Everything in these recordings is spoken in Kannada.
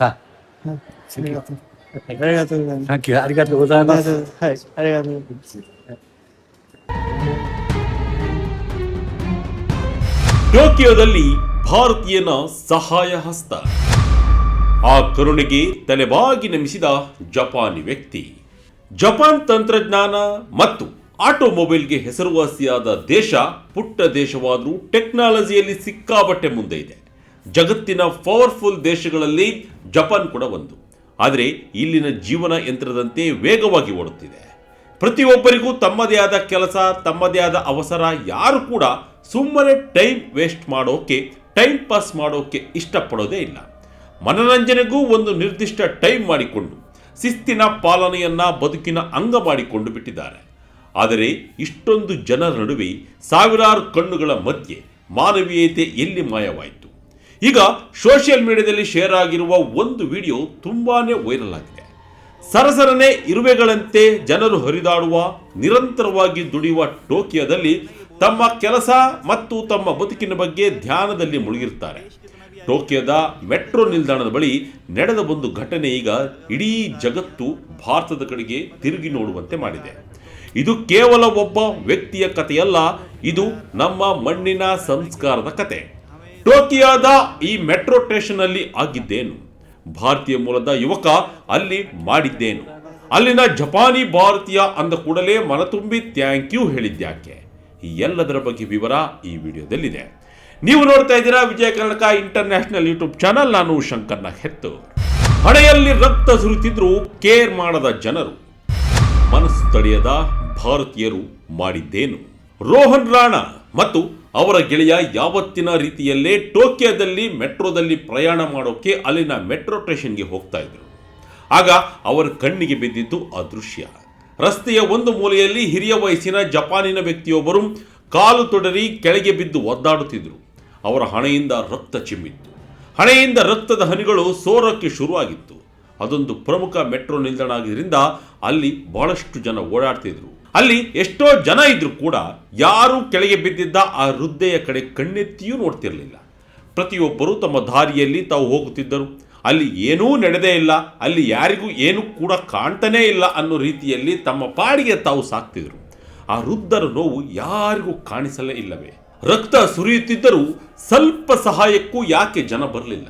さ。ありがとう。ありがとうございます。Thank you. ありがとうございます。はい、ありがとうございます。ಟೋಕಿಯೋದಲ್ಲಿ ಭಾರತೀಯನ ಸಹಾಯ ಹಸ್ತ. ಆ ಕರುಣೆಗೆ ತಲೆಬಾಗಿ ನಮಿಸಿದ ಜಪಾನಿ ವ್ಯಕ್ತಿ. ಜಪಾನ್ ತಂತ್ರಜ್ಞಾನ ಮತ್ತು ಆಟೋಮೊಬೈಲ್ಗೆ ಹೆಸರುವಾಸಿಯಾದ ದೇಶ ಪುಟ್ಟ ದೇಶವಾದರೂ ಟೆಕ್ನಾಲಜಿಯಲ್ಲಿ ಸಿಕ್ಕಾಬಟ್ಟೆ ಮುಂದೆ ಇದೆ. ಜಗತ್ತಿನ ಪವರ್ಫುಲ್ ದೇಶಗಳಲ್ಲಿ ಜಪಾನ್ ಕೂಡ ಒಂದು. ಆದರೆ ಇಲ್ಲಿನ ಜೀವನ ಯಂತ್ರದಂತೆ ವೇಗವಾಗಿ ಓಡುತ್ತಿದೆ. ಪ್ರತಿಯೊಬ್ಬರಿಗೂ ತಮ್ಮದೇ ಆದ ಕೆಲಸ, ತಮ್ಮದೇ ಆದ ಅವಸರ. ಯಾರು ಕೂಡ ಸುಮ್ಮನೆ ಟೈಮ್ ವೇಸ್ಟ್ ಮಾಡೋಕೆ, ಟೈಮ್ ಪಾಸ್ ಮಾಡೋಕೆ ಇಷ್ಟಪಡೋದೇ ಇಲ್ಲ. ಮನರಂಜನೆಗೂ ಒಂದು ನಿರ್ದಿಷ್ಟ ಟೈಮ್ ಮಾಡಿಕೊಂಡು ಶಿಸ್ತಿನ ಪಾಲನೆಯನ್ನ ಬದುಕಿನ ಅಂಗ ಮಾಡಿಕೊಂಡು ಬಿಟ್ಟಿದ್ದಾರೆ. ಆದರೆ ಇಷ್ಟೊಂದು ಜನರ ನಡುವೆ ಸಾವಿರಾರು ಕಣ್ಣುಗಳ ಮಧ್ಯೆ ಮಾನವೀಯತೆ ಎಲ್ಲಿ ಮಾಯವಾಯಿತು? ಈಗ ಸೋಷಿಯಲ್ ಮೀಡಿಯಾದಲ್ಲಿ ಶೇರ್ ಆಗಿರುವ ಒಂದು ವಿಡಿಯೋ ತುಂಬಾನೇ ವೈರಲ್ ಆಗಿದೆ. ಸರಸರನೆ ಇರುವೆಗಳಂತೆ ಜನರು ಹರಿದಾಡುವ, ನಿರಂತರವಾಗಿ ದುಡಿಯುವ ಟೋಕಿಯೋದಲ್ಲಿ ತಮ್ಮ ಕೆಲಸ ಮತ್ತು ತಮ್ಮ ಬದುಕಿನ ಬಗ್ಗೆ ಧ್ಯಾನದಲ್ಲಿ ಮುಳುಗಿರ್ತಾರೆ. ಟೋಕಿಯೋದ ಮೆಟ್ರೋ ನಿಲ್ದಾಣದ ಬಳಿ ನಡೆದ ಒಂದು ಘಟನೆ ಈಗ ಇಡೀ ಜಗತ್ತು ಭಾರತದ ಕಡೆಗೆ ತಿರುಗಿ ನೋಡುವಂತೆ ಮಾಡಿದೆ. ಇದು ಕೇವಲ ಒಬ್ಬ ವ್ಯಕ್ತಿಯ ಕಥೆಯಲ್ಲ, ಇದು ನಮ್ಮ ಮಣ್ಣಿನ ಸಂಸ್ಕಾರದ ಕತೆ. ಟೋಕಿಯೋದ ಈ ಮೆಟ್ರೋ ಸ್ಟೇಷನ್ ಅಲ್ಲಿ ಆಗಿದ್ದೇನು? ಭಾರತೀಯ ಮೂಲದ ಯುವಕ ಅಲ್ಲಿ ಮಾಡಿದ್ದೇನು? ಅಲ್ಲಿನ ಜಪಾನಿ ಭಾರತೀಯ ಅಂದ ಕೂಡಲೇ ಮನತುಂಬಿ ಥ್ಯಾಂಕ್ ಯು ಹೇಳಿದ್ಯಾಕೆ? ಈ ಎಲ್ಲದರ ಬಗ್ಗೆ ವಿವರ ಈ ವಿಡಿಯೋದಲ್ಲಿದೆ. ನೀವು ನೋಡ್ತಾ ಇದ್ದೀರಾ ವಿಜಯ ಕರ್ನಾಟಕ ಇಂಟರ್ನ್ಯಾಷನಲ್ ಯೂಟ್ಯೂಬ್ ಚಾನಲ್. ನಾನು ಶಂಕರ್ನ ಹೆತ್ತು. ಹಣೆಯಲ್ಲಿ ರಕ್ತ ಸುರಿತಿದ್ರು ಕೇರ್ ಮಾಡದ ಜನರು, ಮನಸ್ಸು ತಡೆಯದ ಭಾರತೀಯರು ಮಾಡಿದ್ದೇನು? ರೋಹನ್ ರಾಣಾ ಮತ್ತು ಅವರ ಗೆಳೆಯ ಯಾವತ್ತಿನ ರೀತಿಯಲ್ಲೇ ಟೋಕಿಯೋದಲ್ಲಿ ಮೆಟ್ರೋದಲ್ಲಿ ಪ್ರಯಾಣ ಮಾಡೋಕೆ ಅಲ್ಲಿನ ಮೆಟ್ರೋ ಸ್ಟೇಷನ್ಗೆ ಹೋಗ್ತಾ ಇದ್ರು. ಆಗ ಅವರ ಕಣ್ಣಿಗೆ ಬಿದ್ದಿದ್ದು ಅದೃಶ್ಯ. ರಸ್ತೆಯ ಒಂದು ಮೂಲೆಯಲ್ಲಿ ಹಿರಿಯ ವಯಸ್ಸಿನ ಜಪಾನಿನ ವ್ಯಕ್ತಿಯೊಬ್ಬರು ಕಾಲು ತೊಡರಿ ಕೆಳಗೆ ಬಿದ್ದು ಒದ್ದಾಡುತ್ತಿದ್ರು. ಅವರ ಹಣೆಯಿಂದ ರಕ್ತ ಚಿಮ್ಮಿತ್ತು. ಹಣೆಯಿಂದ ರಕ್ತದ ಹನಿಗಳು ಸೋರಕ್ಕೆ ಶುರುವಾಗಿತ್ತು. ಅದೊಂದು ಪ್ರಮುಖ ಮೆಟ್ರೋ ನಿಲ್ದಾಣ ಆಗಿದ್ದರಿಂದ ಅಲ್ಲಿ ಬಹಳಷ್ಟು ಜನ ಓಡಾಡ್ತಿದ್ರು. ಅಲ್ಲಿ ಎಷ್ಟೋ ಜನ ಇದ್ರು ಕೂಡ ಯಾರು ಕೆಳಗೆ ಬಿದ್ದಿದ್ದ ಆ ವೃದ್ಧೆಯ ಕಡೆ ಕಣ್ಣೆತ್ತಿಯೂ ನೋಡ್ತಿರಲಿಲ್ಲ. ಪ್ರತಿಯೊಬ್ಬರು ತಮ್ಮ ದಾರಿಯಲ್ಲಿ ತಾವು ಹೋಗುತ್ತಿದ್ದರು. ಅಲ್ಲಿ ಏನೂ ನಡೆದೇ ಇಲ್ಲ, ಅಲ್ಲಿ ಯಾರಿಗೂ ಏನೂ ಕೂಡ ಕಾಣ್ತಾನೇ ಇಲ್ಲ ಅನ್ನೋ ರೀತಿಯಲ್ಲಿ ತಮ್ಮ ಪಾಡಿಗೆ ತಾವು ಸಾಕ್ತಿದ್ರು. ಆ ವೃದ್ಧರ ನೋವು ಯಾರಿಗೂ ಕಾಣಿಸಲೇ ಇಲ್ಲವೇ? ರಕ್ತ ಸುರಿಯುತ್ತಿದ್ದರೂ ಸ್ವಲ್ಪ ಸಹಾಯಕ್ಕೂ ಯಾಕೆ ಜನ ಬರಲಿಲ್ಲ?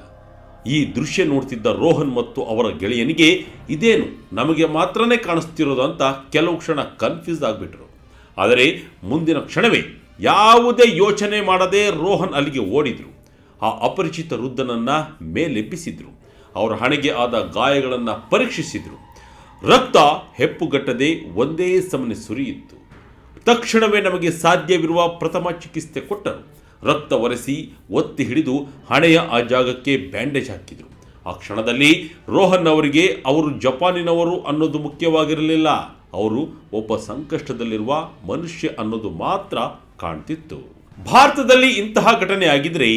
ಈ ದೃಶ್ಯ ನೋಡ್ತಿದ್ದ ರೋಹನ್ ಮತ್ತು ಅವರ ಗೆಳೆಯನಿಗೆ ಇದೇನು ನಮಗೆ ಮಾತ್ರನೇ ಕಾಣಿಸ್ತಿರೋದು ಅಂತ ಕೆಲವು ಕ್ಷಣ ಕನ್ಫ್ಯೂಸ್ ಆಗಿಬಿಟ್ರು. ಆದರೆ ಮುಂದಿನ ಕ್ಷಣವೇ ಯಾವುದೇ ಯೋಚನೆ ಮಾಡದೆ ರೋಹನ್ ಅಲ್ಲಿಗೆ ಓಡಿದ್ರು. ಆ ಅಪರಿಚಿತ ವೃದ್ಧನನ್ನ ಮೇಲೆಬ್ಬಿಸಿದ್ರು. ಅವರ ಹಣೆಗೆ ಆದ ಗಾಯಗಳನ್ನು ಪರೀಕ್ಷಿಸಿದ್ರು. ರಕ್ತ ಹೆಪ್ಪುಗಟ್ಟದೆ ಒಂದೇ ಸಮನೆ ಸುರಿಯಿತ್ತು. ತಕ್ಷಣವೇ ನಮಗೆ ಸಾಧ್ಯವಿರುವ ಪ್ರಥಮ ಚಿಕಿತ್ಸೆ ಕೊಟ್ಟರು. ರಕ್ತ ಒರೆಸಿ ಒತ್ತಿ ಹಿಡಿದು ಹಣೆಯ ಆ ಜಾಗಕ್ಕೆ ಬ್ಯಾಂಡೇಜ್ ಹಾಕಿದರು. ಆ ಕ್ಷಣದಲ್ಲಿ ರೋಹನ್ ಅವರಿಗೆ ಅವರು ಜಪಾನಿನವರು ಅನ್ನೋದು ಮುಖ್ಯವಾಗಿರಲಿಲ್ಲ, ಅವರು ಒಬ್ಬ ಸಂಕಷ್ಟದಲ್ಲಿರುವ ಮನುಷ್ಯ ಅನ್ನೋದು ಮಾತ್ರ ಕಾಣ್ತಿತ್ತು. ಭಾರತದಲ್ಲಿ ಇಂತಹ ಘಟನೆ ಆಗಿದ್ರೆ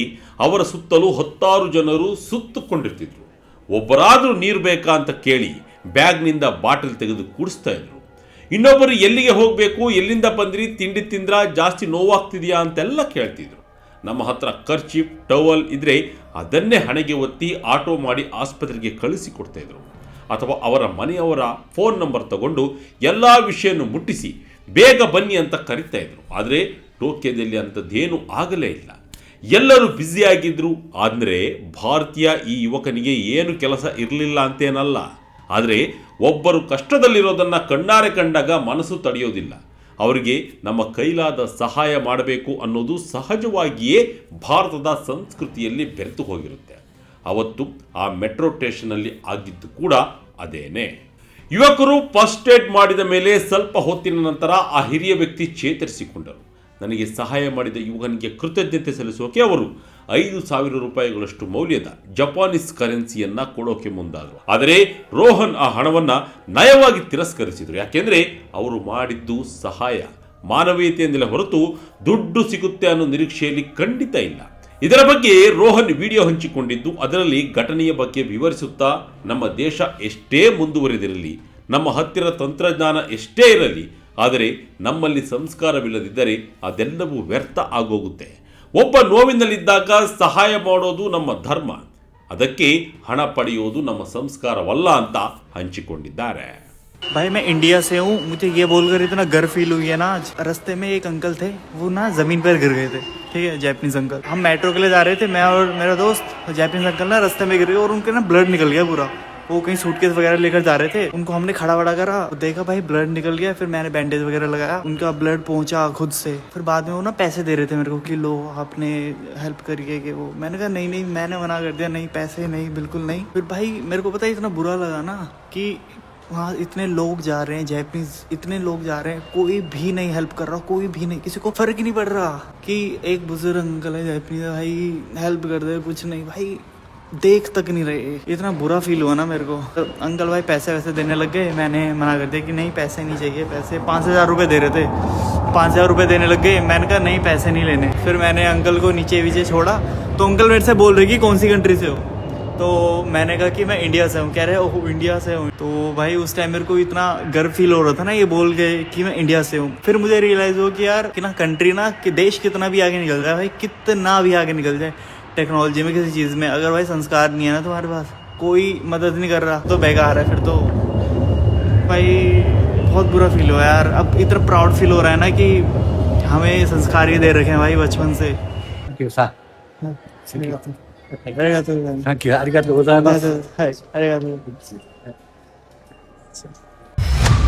ಅವರ ಸುತ್ತಲೂ 10 ಜನರು ಸುತ್ತುಕೊಂಡಿರ್ತಿದ್ರು. ಒಬ್ಬರಾದರೂ ನೀರು ಬೇಕಾ ಅಂತ ಕೇಳಿ ಬ್ಯಾಗ್ನಿಂದ ಬಾಟಲ್ ತೆಗೆದು ಕುಡಿಸ್ತಾ ಇದ್ರು. ಇನ್ನೊಬ್ಬರು ಎಲ್ಲಿಗೆ ಹೋಗಬೇಕು, ಎಲ್ಲಿಂದ ಬಂದ್ರಿ, ತಿಂಡಿ ತಿಂದ್ರ, ಜಾಸ್ತಿ ನೋವಾಗ್ತಿದೆಯಾ ಅಂತೆಲ್ಲ ಕೇಳ್ತಿದ್ರು. ನಮ್ಮ ಹತ್ರ ಕರ್ಚೀಫ್, ಟವಲ್ ಇದ್ರೆ ಅದನ್ನೇ ಹಣೆಗೆ ಒತ್ತಿ ಆಟೋ ಮಾಡಿ ಆಸ್ಪತ್ರೆಗೆ ಕಳಿಸಿ ಕೊಡ್ತಾ ಇದ್ರು. ಅಥವಾ ಅವರ ಮನೆಯವರ ಫೋನ್ ನಂಬರ್ ತಗೊಂಡು ಎಲ್ಲ ವಿಷಯವನ್ನು ಮುಟ್ಟಿಸಿ ಬೇಗ ಬನ್ನಿ ಅಂತ ಕರಿತಾ ಇದ್ರು. ಆದರೆ ಟೋಕಿಯೋದಲ್ಲಿ ಅಂಥದ್ದೇನೂ ಆಗಲೇ ಇಲ್ಲ. ಎಲ್ಲರೂ ಬ್ಯುಸಿಯಾಗಿದ್ರು. ಆದರೆ ಭಾರತೀಯ ಈ ಯುವಕನಿಗೆ ಏನು ಕೆಲಸ ಇರಲಿಲ್ಲ ಅಂತೇನಲ್ಲ. ಆದರೆ ಒಬ್ಬರು ಕಷ್ಟದಲ್ಲಿರೋದನ್ನು ಕಣ್ಣಾರೆ ಕಂಡಾಗ ಮನಸ್ಸು ತಡೆಯೋದಿಲ್ಲ. ಅವರಿಗೆ ನಮ್ಮ ಕೈಲಾದ ಸಹಾಯ ಮಾಡಬೇಕು ಅನ್ನೋದು ಸಹಜವಾಗಿಯೇ ಭಾರತದ ಸಂಸ್ಕೃತಿಯಲ್ಲಿ ಬೆರೆತು ಹೋಗಿರುತ್ತೆ. ಅವತ್ತು ಆ ಮೆಟ್ರೋ ಸ್ಟೇಷನ್ನಲ್ಲಿ ಆಗಿದ್ದು ಕೂಡ ಅದೇನೆ. ಯುವಕರು ಫಸ್ಟ್ ಏಡ್ ಮಾಡಿದ ಮೇಲೆ ಸ್ವಲ್ಪ ಹೊತ್ತಿನ ನಂತರ ಆ ಹಿರಿಯ ವ್ಯಕ್ತಿ ಚೇತರಿಸಿಕೊಂಡರು. ನನಗೆ ಸಹಾಯ ಮಾಡಿದ ಯುವಕನಿಗೆ ಕೃತಜ್ಞತೆ ಸಲ್ಲಿಸೋಕೆ ಅವರು 5,000 ರೂಪಾಯಿಗಳಷ್ಟು ಮೌಲ್ಯದ ಜಪಾನೀಸ್ ಕರೆನ್ಸಿಯನ್ನ ಕೊಡೋಕೆ ಮುಂದಾದರು. ಆದರೆ ರೋಹನ್ ಆ ಹಣವನ್ನ ನಯವಾಗಿ ತಿರಸ್ಕರಿಸಿದರು. ಯಾಕೆಂದ್ರೆ ಅವರು ಮಾಡಿದ್ದು ಸಹಾಯ, ಮಾನವೀಯತೆಯಿಂದಲೇ ಹೊರತು ದುಡ್ಡು ಸಿಗುತ್ತೆ ಅನ್ನೋ ನಿರೀಕ್ಷೆಯಲ್ಲಿ ಖಂಡಿತ ಇಲ್ಲ. ಇದರ ಬಗ್ಗೆ ರೋಹನ್ ವಿಡಿಯೋ ಹಂಚಿಕೊಂಡಿದ್ದು, ಅದರಲ್ಲಿ ಘಟನೆಯ ಬಗ್ಗೆ ವಿವರಿಸುತ್ತಾ ನಮ್ಮ ದೇಶ ಎಷ್ಟೇ ಮುಂದುವರೆದಿರಲಿ, ನಮ್ಮ ಹತ್ತಿರ ತಂತ್ರಜ್ಞಾನ ಎಷ್ಟೇ ಇರಲಿ, ಆದರೆ ನಮ್ಮಲ್ಲಿ ಸಂಸ್ಕಾರವಿಲ್ಲದಿದ್ದರೆ ಅದೆಲ್ಲವೂ ವ್ಯರ್ಥ ಆಗೋಗುತ್ತೆ. ಒಬ್ಬ ನೋವಿನಲ್ಲಿದ್ದಾಗ ಸಹಾಯ ಮಾಡೋದು ನಮ್ಮ ಧರ್ಮ. ಅದಕ್ಕೆ ಹಣ ಪಡೆಯುವುದು ನಮ್ಮ ಸಂಸ್ಕಾರವಲ್ಲ ಅಂತ ಹಂಚಿಕೊಂಡಿದ್ದಾರೆ. भाई मैं इंडिया से हूँ. मुझे ये बोलकर इतना गर्व फील हुई है ना. आज रास्ते में एक अंकल थे, वो ना जमीन पर गिर गए थे. ठीक है, जैपनीज अंकल. हम मेट्रो के लिए जा रहे थे, मैं और मेरा दोस्त. जैपनीज अंकल ना रास्ते में गिर गए और उनके ना ब्लड निकल गया पूरा. वो कहीं सूटकेस वगैरह लेकर जा रहे थे. उनको हमने खड़ा वड़ा करा, देखा भाई ब्लड निकल गया. फिर मैंने बैंडेज वगैरह लगाया, उनका ब्लड पहुंचा खुद से. फिर बाद में वो ना पैसे दे रहे थे मेरे को कि लो आपने हेल्प करिए कि वो. मैंने कहा नहीं, मैंने मना कर दिया, नहीं पैसे नहीं, बिल्कुल नहीं. फिर भाई मेरे को पता है इतना बुरा लगा ना कि वहाँ इतने लोग जा रहे हैं, जैपनीज इतने लोग जा रहे हैं, कोई भी नहीं हेल्प कर रहा, कोई भी नहीं, किसी को फर्क ही नहीं पड़ रहा कि एक बुजुर्ग अंकल है जैपनीज, भाई हेल्प कर दे. कुछ नहीं भाई, देख तक नहीं रहे. इतना बुरा फील हुआ ना मेरे को. तो अंकल भाई पैसे वैसे देने लग गए. मैंने मना कर दिया कि नहीं पैसे नहीं चाहिए. पैसे 5,000 रुपये दे रहे थे, 5,000 रुपये देने लग गए. मैंने कहा नहीं पैसे नहीं लेने. फिर मैंने अंकल को नीचे छोड़ा तो अंकल मेरे से बोल रहे कि कौन सी कंट्री से हो. तो मैंने कहा कि मैं इंडिया से हूँ. कह रहे ओह इंडिया से हूँ. तो भाई उस टाइम मेरे को इतना गर्व फील हो रहा था ना ये बोल के कि मैं इंडिया से हूँ. फिर मुझे रियलाइज़ हो कि यार कि ना कंट्री ना कि देश कितना भी आगे निकल जाए भाई, कितना भी आगे निकल जाए टेक्नोलॉजी में किसी चीज़ में, अगर भाई संस्कार नहीं है ना तुम्हारे पास, कोई मदद नहीं कर रहा तो बेकार है. फिर तो भाई बहुत बुरा फील हुआ यार. अब इतना प्राउड फील हो रहा है ना कि हमें संस्कार ही दे रखे हैं भाई बचपन से. Thank you, sir. Thank you. Arigatou gozaimasu. Arigatou.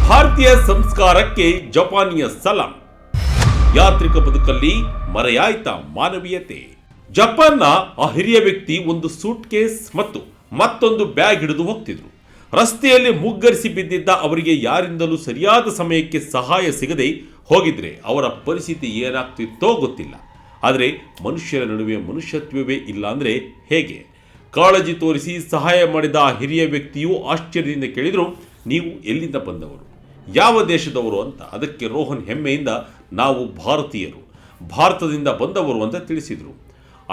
ಭಾರತೀಯ ಸಂಸ್ಕಾರಕ್ಕೆ ಜಪಾನಿಯ ಸಲಾಂ. ಯಾತ್ರಿಕ ಬದುಕಲ್ಲಿ ಮರೆಯಾಯ್ತ ಮಾನವೀಯತೆ. ಜಪಾನ್ನ ಆ ಹಿರಿಯ ವ್ಯಕ್ತಿ ಒಂದು ಸೂಟ್ ಕೇಸ್ ಮತ್ತು ಮತ್ತೊಂದು ಬ್ಯಾಗ್ ಹಿಡಿದು ಹೋಗ್ತಿದ್ರು. ರಸ್ತೆಯಲ್ಲಿ ಮುಗ್ಗರಿಸಿ ಬಿದ್ದಿದ್ದ ಅವರಿಗೆ ಯಾರಿಂದಲೂ ಸರಿಯಾದ ಸಮಯಕ್ಕೆ ಸಹಾಯ ಸಿಗದೆ ಹೋಗಿದ್ರೆ ಅವರ ಪರಿಸ್ಥಿತಿ ಏನಾಗ್ತಿತ್ತೋ ಗೊತ್ತಿಲ್ಲ. ಆದರೆ ಮನುಷ್ಯರ ನಡುವೆ ಮನುಷ್ಯತ್ವವೇ ಇಲ್ಲ ಅಂದರೆ ಹೇಗೆ? ಕಾಳಜಿ ತೋರಿಸಿ ಸಹಾಯ ಮಾಡಿದ ಆ ಹಿರಿಯ ವ್ಯಕ್ತಿಯು ಆಶ್ಚರ್ಯದಿಂದ ಕೇಳಿದರು, ನೀವು ಎಲ್ಲಿಂದ ಬಂದವರು, ಯಾವ ದೇಶದವರು ಅಂತ. ಅದಕ್ಕೆ ರೋಹನ್ ಹೆಮ್ಮೆಯಿಂದ ನಾವು ಭಾರತೀಯರು, ಭಾರತದಿಂದ ಬಂದವರು ಅಂತ ತಿಳಿಸಿದರು.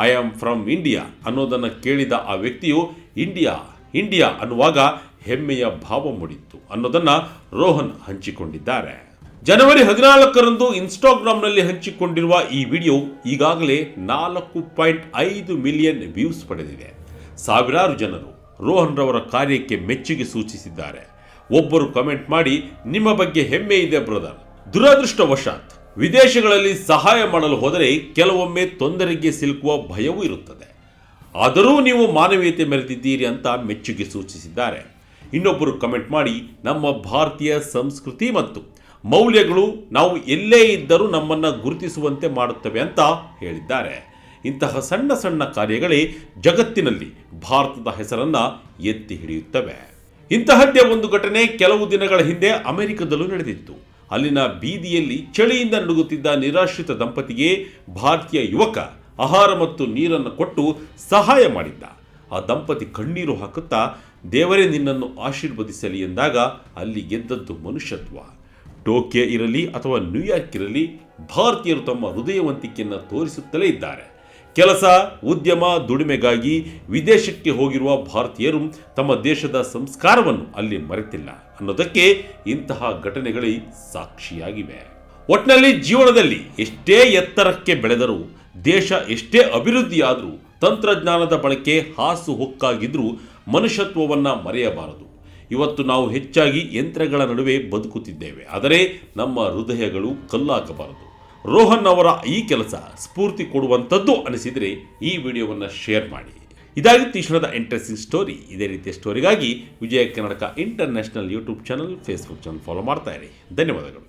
ಐ ಆಮ್ ಫ್ರಮ್ ಇಂಡಿಯಾ ಅನ್ನೋದನ್ನು ಕೇಳಿದ ಆ ವ್ಯಕ್ತಿಯು ಇಂಡಿಯಾ ಅನ್ನುವಾಗ ಹೆಮ್ಮೆಯ ಭಾವ ಮೂಡಿತ್ತು ಅನ್ನೋದನ್ನು ರೋಹನ್ ಹಂಚಿಕೊಂಡಿದ್ದಾರೆ. ಜನವರಿ 14ರಂದು ಇನ್ಸ್ಟಾಗ್ರಾಮ್ನಲ್ಲಿ ಹಂಚಿಕೊಂಡಿರುವ ಈ ವಿಡಿಯೋ ಈಗಾಗಲೇ 4.5 ಮಿಲಿಯನ್ ವ್ಯೂಸ್ ಪಡೆದಿದೆ. ಸಾವಿರಾರು ಜನರು ರೋಹನ್ ರವರ ಕಾರ್ಯಕ್ಕೆ ಮೆಚ್ಚುಗೆ ಸೂಚಿಸಿದ್ದಾರೆ. ಒಬ್ಬರು ಕಮೆಂಟ್ ಮಾಡಿ, ನಿಮ್ಮ ಬಗ್ಗೆ ಹೆಮ್ಮೆ ಇದೆ ಬ್ರದರ್. ದುರದೃಷ್ಟವಶಾತ್ ವಿದೇಶಗಳಲ್ಲಿ ಸಹಾಯ ಮಾಡಲು ಹೋದರೆ ಕೆಲವೊಮ್ಮೆ ತೊಂದರೆಗೆ ಸಿಲುಕುವ ಭಯವೂ ಇರುತ್ತದೆ. ಆದರೂ ನೀವು ಮಾನವೀಯತೆ ಮೆರೆದಿದ್ದೀರಿ ಅಂತ ಮೆಚ್ಚುಗೆ ಸೂಚಿಸಿದ್ದಾರೆ. ಇನ್ನೊಬ್ಬರು ಕಮೆಂಟ್ ಮಾಡಿ, ನಮ್ಮ ಭಾರತೀಯ ಸಂಸ್ಕೃತಿ ಮತ್ತು ಮೌಲ್ಯಗಳು ನಾವು ಎಲ್ಲೇ ಇದ್ದರೂ ನಮ್ಮನ್ನು ಗುರುತಿಸುವಂತೆ ಮಾಡುತ್ತವೆ ಅಂತ ಹೇಳಿದ್ದಾರೆ. ಇಂತಹ ಸಣ್ಣ ಸಣ್ಣ ಕಾರ್ಯಗಳೇ ಜಗತ್ತಿನಲ್ಲಿ ಭಾರತದ ಹೆಸರನ್ನು ಎತ್ತಿ ಹಿಡಿಯುತ್ತವೆ. ಇಂತಹದ್ದೇ ಒಂದು ಘಟನೆ ಕೆಲವು ದಿನಗಳ ಹಿಂದೆ ಅಮೆರಿಕದಲ್ಲೂ ನಡೆದಿತ್ತು. ಅಲ್ಲಿನ ಬೀದಿಯಲ್ಲಿ ಚಳಿಯಿಂದ ನಡುಗುತ್ತಿದ್ದ ನಿರಾಶ್ರಿತ ದಂಪತಿಗೆ ಭಾರತೀಯ ಯುವಕ ಆಹಾರ ಮತ್ತು ನೀರನ್ನು ಕೊಟ್ಟು ಸಹಾಯ ಮಾಡಿದ್ದ. ಆ ದಂಪತಿ ಕಣ್ಣೀರು ಹಾಕುತ್ತಾ, ದೇವರೇ ನಿನ್ನನ್ನು ಆಶೀರ್ವದಿಸಲಿ ಎಂದಾಗ ಅಲ್ಲಿ ಗೆದ್ದದ್ದು ಮನುಷ್ಯತ್ವ. ಟೋಕಿಯೋ ಇರಲಿ ಅಥವಾ ನ್ಯೂಯಾರ್ಕ್ ಇರಲಿ, ಭಾರತೀಯರು ತಮ್ಮ ಹೃದಯವಂತಿಕೆಯನ್ನು ತೋರಿಸುತ್ತಲೇ ಇದ್ದಾರೆ. ಕೆಲಸ, ಉದ್ಯಮ, ದುಡಿಮೆಗಾಗಿ ವಿದೇಶಕ್ಕೆ ಹೋಗಿರುವ ಭಾರತೀಯರು ತಮ್ಮ ದೇಶದ ಸಂಸ್ಕಾರವನ್ನು ಅಲ್ಲಿ ಮರೆತಿಲ್ಲ ಅನ್ನೋದಕ್ಕೆ ಇಂತಹ ಘಟನೆಗಳೇ ಸಾಕ್ಷಿಯಾಗಿವೆ. ಒಟ್ಟಿನಲ್ಲಿ ಜೀವನದಲ್ಲಿ ಎಷ್ಟೇ ಎತ್ತರಕ್ಕೆ ಬೆಳೆದರೂ, ದೇಶ ಎಷ್ಟೇ ಅಭಿವೃದ್ಧಿಯಾದರೂ, ತಂತ್ರಜ್ಞಾನದ ಬಳಕೆ ಹಾಸು ಹೊಕ್ಕಾಗಿದ್ರೂ ಮನುಷ್ಯತ್ವವನ್ನು ಮರೆಯಬಾರದು. ಇವತ್ತು ನಾವು ಹೆಚ್ಚಾಗಿ ಯಂತ್ರಗಳ ನಡುವೆ ಬದುಕುತ್ತಿದ್ದೇವೆ, ಆದರೆ ನಮ್ಮ ಹೃದಯಗಳು ಕಲ್ಲಾಗಬಾರದು. ರೋಹನ್ ಅವರ ಈ ಕೆಲಸ ಸ್ಫೂರ್ತಿ ಕೊಡುವಂಥದ್ದು ಅನಿಸಿದರೆ ಈ ವಿಡಿಯೋವನ್ನು ಶೇರ್ ಮಾಡಿ. ಇದಾಗಿತ್ತು ಈ ಕ್ಷಣದ ಇಂಟ್ರೆಸ್ಟಿಂಗ್ ಸ್ಟೋರಿ. ಇದೇ ರೀತಿಯ ಸ್ಟೋರಿಗಾಗಿ Vijaya Karnataka international YouTube channel, Facebook channel follow ಮಾಡ್ತಾ ಇರಿ. ಧನ್ಯವಾದಗಳು.